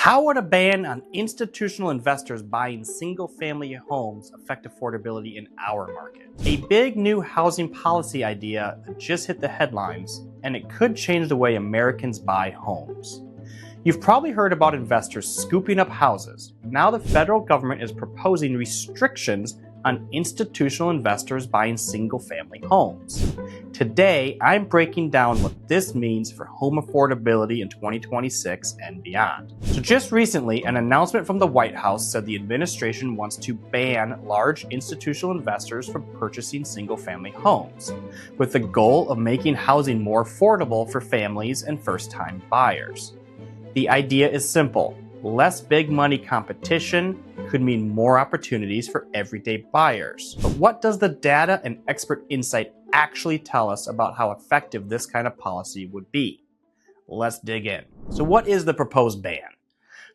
How would a ban on institutional investors buying single-family homes affect affordability in our market? A big new housing policy idea just hit the headlines, and it could change the way Americans buy homes. You've probably heard about investors scooping up houses. Now the federal government is proposing restrictions on institutional investors buying single-family homes. Today, I'm breaking down what this means for home affordability in 2026 and beyond. So just recently, an announcement from the White House said the administration wants to ban large institutional investors from purchasing single-family homes, with the goal of making housing more affordable for families and first-time buyers. The idea is simple. Less big money competition could mean more opportunities for everyday buyers. But what does the data and expert insight actually tell us about how effective this kind of policy would be? Let's dig in. So what is the proposed ban?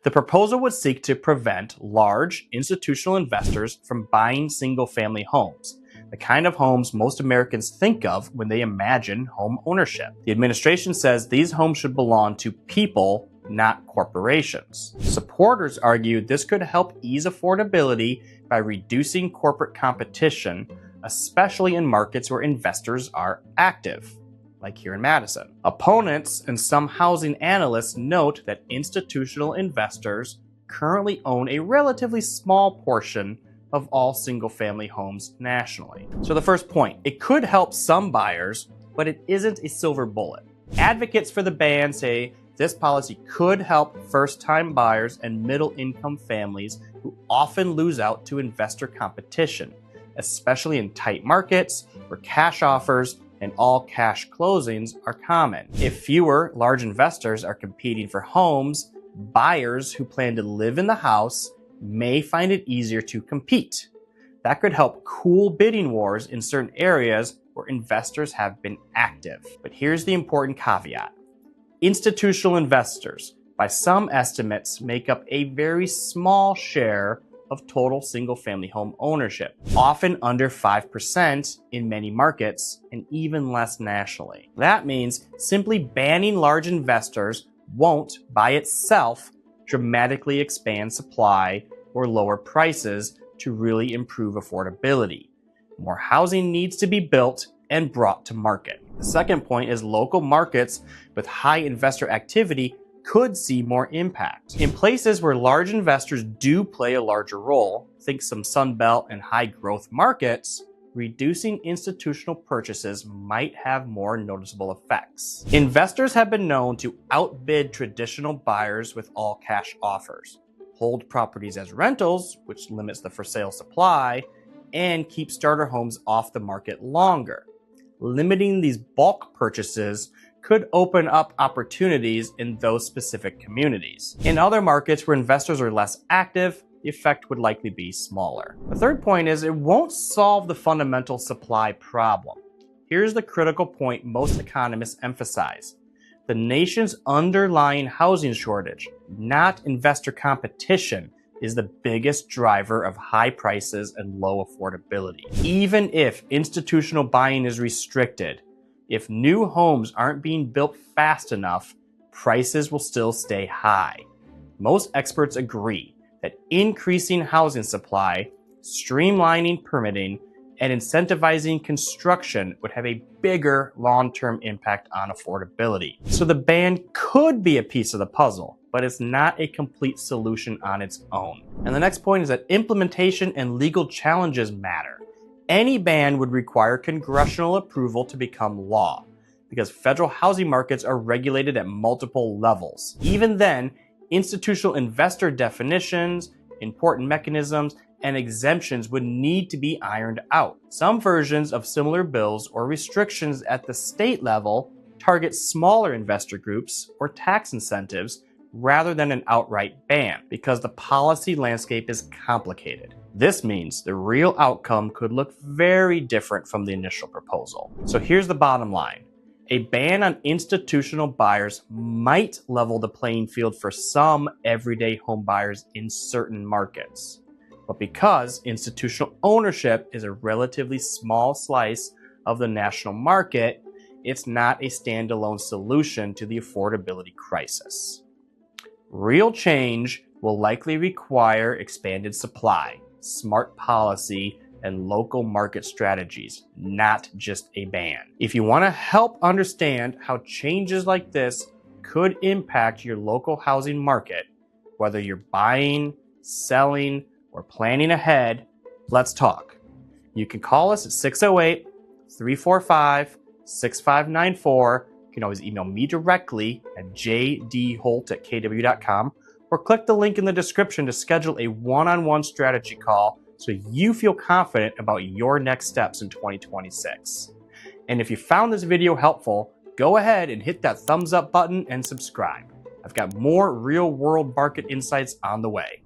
The proposal would seek to prevent large institutional investors from buying single-family homes, the kind of homes most Americans think of when they imagine home ownership. The administration says these homes should belong to people, not corporations. Supporters argue this could help ease affordability by reducing corporate competition, especially in markets where investors are active, like here in Madison. Opponents and some housing analysts note that institutional investors currently own a relatively small portion of all single-family homes nationally. So the first point, it could help some buyers, but it isn't a silver bullet. Advocates for the ban say this policy could help first-time buyers and middle-income families who often lose out to investor competition, especially in tight markets where cash offers and all-cash closings are common. If fewer large investors are competing for homes, buyers who plan to live in the house may find it easier to compete. That could help cool bidding wars in certain areas where investors have been active. But here's the important caveat. Institutional investors, by some estimates, make up a very small share of total single-family home ownership, often under 5% in many markets and even less nationally. That means simply banning large investors won't, by itself, dramatically expand supply or lower prices to really improve affordability. More housing needs to be built and brought to market. The second point is local markets with high investor activity could see more impact. In places where large investors do play a larger role, think some Sun Belt and high growth markets, reducing institutional purchases might have more noticeable effects. Investors have been known to outbid traditional buyers with all cash offers, hold properties as rentals, which limits the for sale supply, and keep starter homes off the market longer. Limiting these bulk purchases could open up opportunities in those specific communities. In other markets where investors are less active, the effect would likely be smaller. The third point is it won't solve the fundamental supply problem. Here's the critical point most economists emphasize. The nation's underlying housing shortage, not investor competition, is the biggest driver of high prices and low affordability. Even if institutional buying is restricted, if new homes aren't being built fast enough, prices will still stay high. Most experts agree that increasing housing supply, streamlining permitting, and incentivizing construction would have a bigger long-term impact on affordability. So the ban could be a piece of the puzzle, but it's not a complete solution on its own. And the next point is that implementation and legal challenges matter. Any ban would require congressional approval to become law, because federal housing markets are regulated at multiple levels. Even then, institutional investor definitions, important mechanisms, and exemptions would need to be ironed out. Some versions of similar bills or restrictions at the state level target smaller investor groups or tax incentives rather than an outright ban, because the policy landscape is complicated. This means the real outcome could look very different from the initial proposal. So here's the bottom line. A ban on institutional buyers might level the playing field for some everyday home buyers in certain markets. But because institutional ownership is a relatively small slice of the national market, it's not a standalone solution to the affordability crisis. Real change will likely require expanded supply, smart policy, and local market strategies, not just a ban. If you want to help understand how changes like this could impact your local housing market, whether you're buying, selling, or planning ahead, let's talk. You can call us at 608-345-6594. You can always email me directly at jdholt@kw.com or click the link in the description to schedule a one-on-one strategy call so you feel confident about your next steps in 2026. And if you found this video helpful, go ahead and hit that thumbs up button and subscribe. I've got more real-world market insights on the way.